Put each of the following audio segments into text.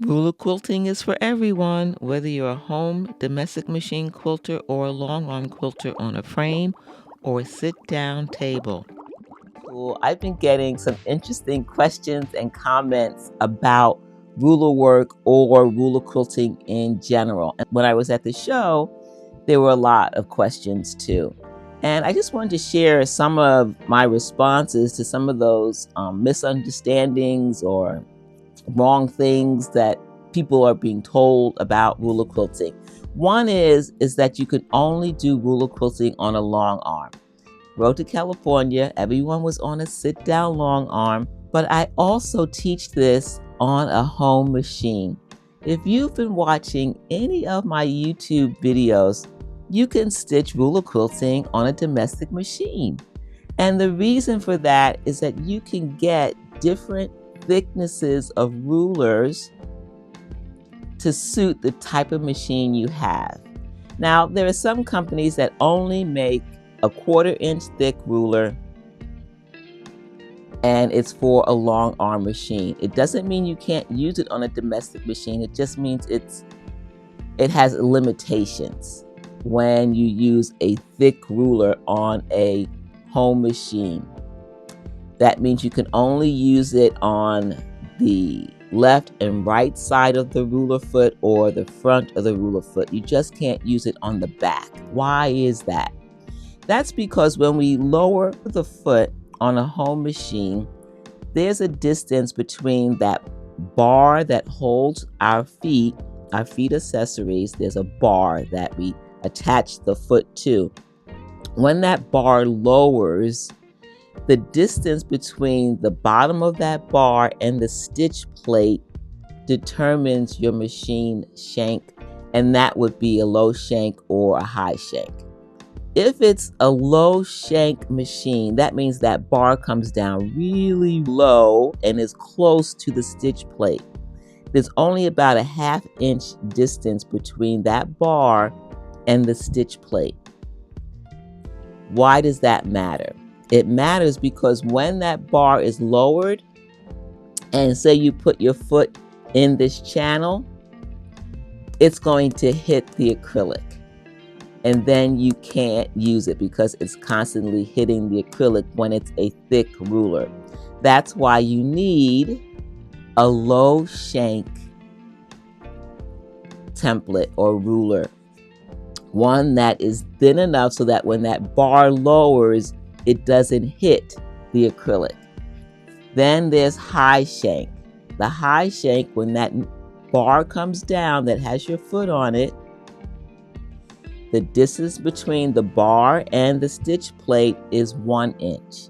Ruler quilting is for everyone, whether you're a home domestic machine quilter or a long arm quilter on a frame or a sit-down table. Cool. I've been getting some interesting questions and comments about ruler work or ruler quilting in general. And when I was at the show, there were a lot of questions too. And I just wanted to share some of my responses to some of those misunderstandings or wrong things that people are being told about ruler quilting. One is that you can only do ruler quilting on a long arm. Rode to California, everyone was on a sit-down long arm, but I also teach this on a home machine. If you've been watching any of my YouTube videos, you can stitch ruler quilting on a domestic machine. And the reason for that is that you can get different thicknesses of rulers to suit the type of machine you have. Now, there are some companies that only make a 1/4 inch thick ruler, and it's for a long arm machine. It doesn't mean you can't use it on a domestic machine. It just means it has limitations when you use a thick ruler on a home machine. That means you can only use it on the left and right side of the ruler foot or the front of the ruler foot. You just can't use it on the back. Why is that? That's because when we lower the foot on a home machine, there's a distance between that bar that holds our feet accessories. There's a bar that we attach the foot to. When that bar lowers, the distance between the bottom of that bar and the stitch plate determines your machine shank, and that would be a low shank or a high shank. If it's a low shank machine, that means that bar comes down really low and is close to the stitch plate. There's only about a 1/2 inch distance between that bar and the stitch plate. Why does that matter? It matters because when that bar is lowered, and say you put your foot in this channel, it's going to hit the acrylic. And then you can't use it because it's constantly hitting the acrylic when it's a thick ruler. That's why you need a low shank template or ruler. One that is thin enough so that when that bar lowers, it doesn't hit the acrylic. Then there's high shank. The high shank, when that bar comes down that has your foot on it, the distance between the bar and the stitch plate is 1 inch.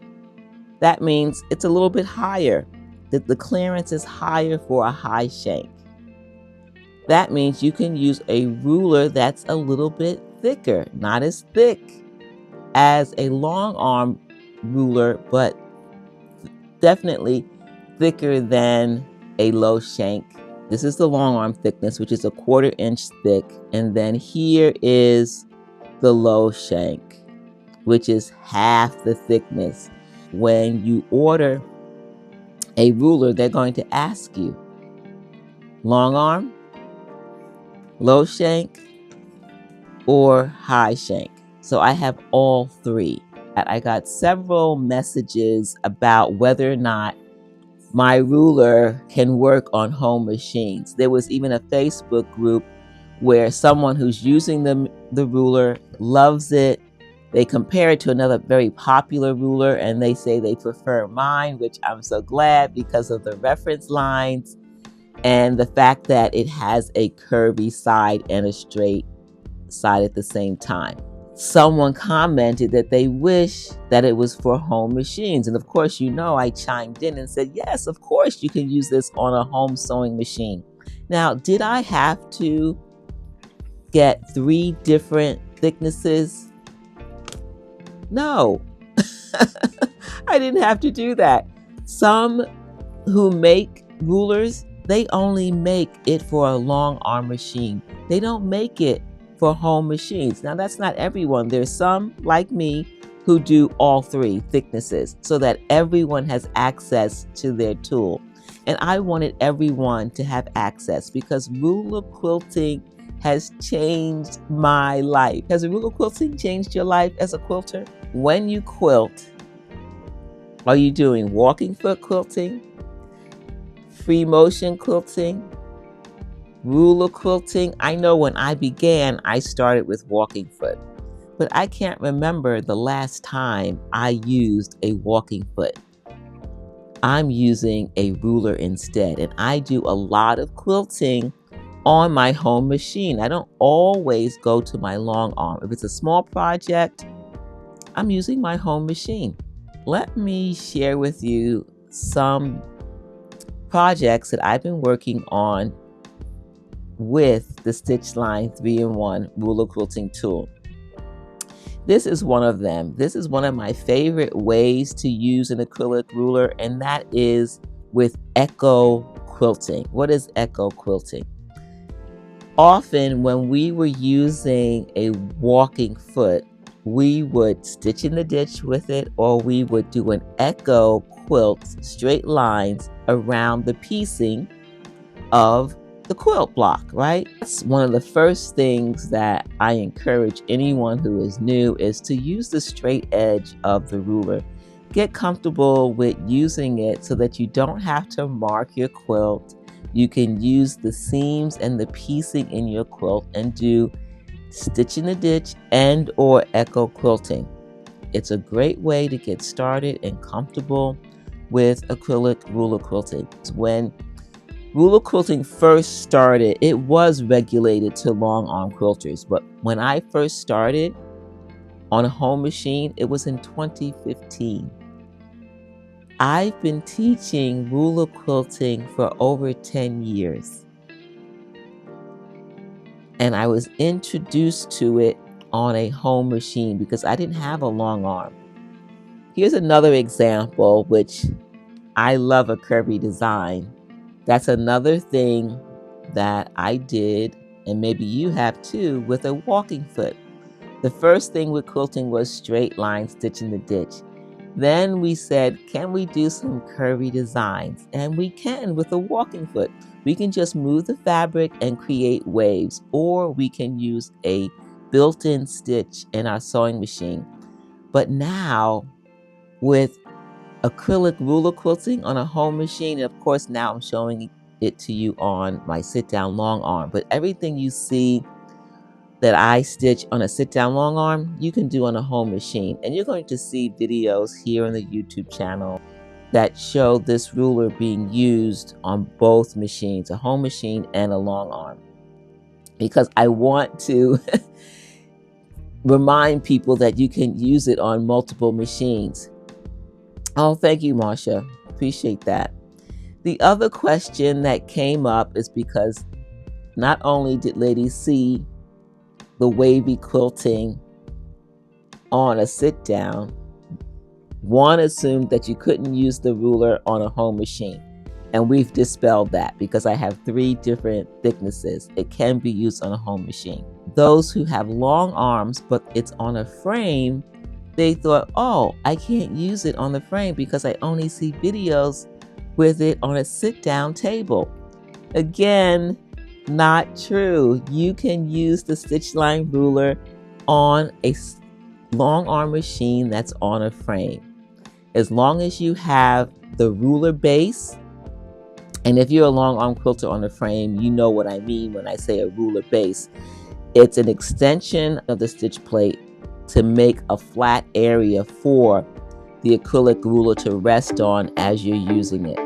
That means it's a little bit higher. The clearance is higher for a high shank. That means you can use a ruler that's a little bit thicker, not as thick as a long arm ruler, but definitely thicker than a low shank. This is the long arm thickness, which is a 1/4 inch thick. And then here is the low shank, which is half the thickness. When you order a ruler, they're going to ask you, long arm, low shank, or high shank. So I have all three. I got several messages about whether or not my ruler can work on home machines. There was even a Facebook group where someone who's using the ruler loves it. They compare it to another very popular ruler and they say they prefer mine, which I'm so glad because of the reference lines and the fact that it has a curvy side and a straight side at the same time. Someone commented that they wish that it was for home machines. And of course, you know, I chimed in and said, yes, of course you can use this on a home sewing machine. Now, did I have to get 3 different thicknesses? No, I didn't have to do that. Some who make rulers, they only make it for a long arm machine. They don't make it for home machines. Now, that's not everyone. There's some like me who do all 3 thicknesses so that everyone has access to their tool. And I wanted everyone to have access because ruler quilting has changed my life. Has ruler quilting changed your life as a quilter? When you quilt, are you doing walking foot quilting, free motion quilting, ruler quilting? I know when I began, I started with walking foot, but I can't remember the last time I used a walking foot. I'm using a ruler instead, and I do a lot of quilting on my home machine. I don't always go to my long arm. If it's a small project, I'm using my home machine. Let me share with you some projects that I've been working on with the STITCHLINE 3-in-1 ruler quilting tool. This is one of them. This is one of my favorite ways to use an acrylic ruler, and that is with echo quilting. What is echo quilting? Often when we were using a walking foot, we would stitch in the ditch with it, or we would do an echo quilt, straight lines around the piecing of the quilt block, right? That's one of the first things that I encourage anyone who is new is to use the straight edge of the ruler. Get comfortable with using it so that you don't have to mark your quilt. You can use the seams and the piecing in your quilt and do stitch in the ditch and or echo quilting. It's a great way to get started and comfortable with acrylic ruler quilting. When ruler quilting first started, it was regulated to long arm quilters, but when I first started on a home machine, it was in 2015. I've been teaching ruler quilting for over 10 years, and I was introduced to it on a home machine because I didn't have a long arm. Here's another example, which I love a curvy design. That's another thing that I did, and maybe you have too, with a walking foot. The first thing with quilting was straight line stitch in the ditch. Then we said, can we do some curvy designs? And we can with a walking foot. We can just move the fabric and create waves, or we can use a built-in stitch in our sewing machine. But now with acrylic ruler quilting on a home machine, and of course now I'm showing it to you on my sit-down long arm, but everything you see that I stitch on a sit-down long arm, you can do on a home machine. And you're going to see videos here on the YouTube channel that show this ruler being used on both machines, a home machine and a long arm, because I want to remind people that you can use it on multiple machines. Oh, thank you, Marsha. Appreciate that. The other question that came up is because not only did ladies see the wavy quilting on a sit down, one assumed that you couldn't use the ruler on a home machine. And we've dispelled that because I have 3 different thicknesses. It can be used on a home machine. Those who have long arms, but it's on a frame, they thought, oh, I can't use it on the frame because I only see videos with it on a sit-down table. Again, not true. You can use the STITCHLINE ruler on a long arm machine that's on a frame. As long as you have the ruler base, and if you're a long arm quilter on a frame, you know what I mean when I say a ruler base. It's an extension of the stitch plate to make a flat area for the acrylic ruler to rest on as you're using it.